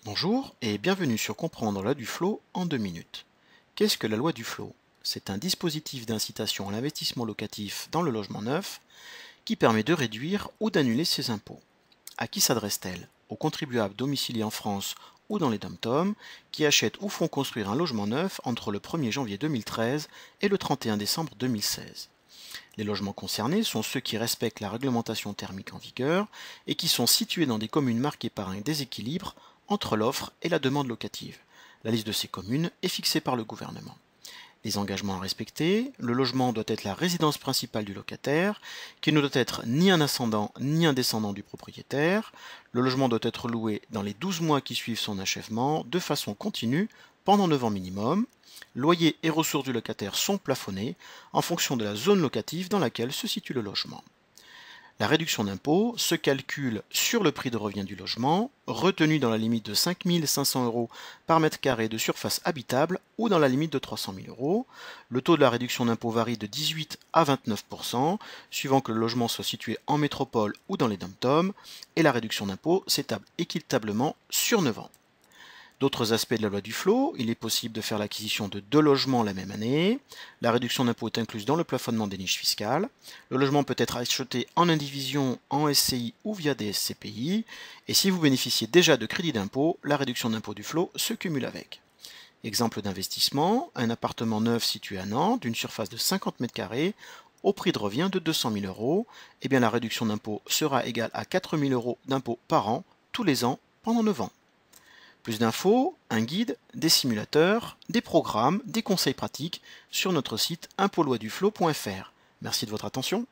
Bonjour et bienvenue sur Comprendre la loi du flot en 2 minutes. Qu'est-ce que la loi du flot? C'est un dispositif d'incitation à l'investissement locatif dans le logement neuf qui permet de réduire ou d'annuler ses impôts. À qui s'adresse-t-elle? Aux contribuables domiciliés en France ou dans les DOM-TOM qui achètent ou font construire un logement neuf entre le 1er janvier 2013 et le 31 décembre 2016. Les logements concernés sont ceux qui respectent la réglementation thermique en vigueur et qui sont situés dans des communes marquées par un déséquilibre entre l'offre et la demande locative. La liste de ces communes est fixée par le gouvernement. Les engagements à respecter: le logement doit être la résidence principale du locataire, qui ne doit être ni un ascendant ni un descendant du propriétaire. Le logement doit être loué dans les 12 mois qui suivent son achèvement, de façon continue, pendant 9 ans minimum. Loyer et ressources du locataire sont plafonnés en fonction de la zone locative dans laquelle se situe le logement. La réduction d'impôt se calcule sur le prix de revient du logement, retenu dans la limite de 5 500 € par mètre carré de surface habitable ou dans la limite de 300 000 €. Le taux de la réduction d'impôt varie de 18 à 29%, suivant que le logement soit situé en métropole ou dans les DOM-TOM, et la réduction d'impôt s'étable équitablement sur 9 ans. D'autres aspects de la loi du flot: il est possible de faire l'acquisition de 2 logements la même année. La réduction d'impôt est incluse dans le plafonnement des niches fiscales. Le logement peut être acheté en indivision, en SCI ou via des SCPI. Et si vous bénéficiez déjà de crédit d'impôt, la réduction d'impôt du flot se cumule avec. Exemple d'investissement: un appartement neuf situé à Nantes, d'une surface de 50 m², au prix de revient de 200 000 €. Eh bien, la réduction d'impôt sera égale à 4 000 € d'impôt par an, tous les ans, pendant 9 ans. Plus d'infos, un guide, des simulateurs, des programmes, des conseils pratiques sur notre site impôtsloiduflot.fr. Merci de votre attention.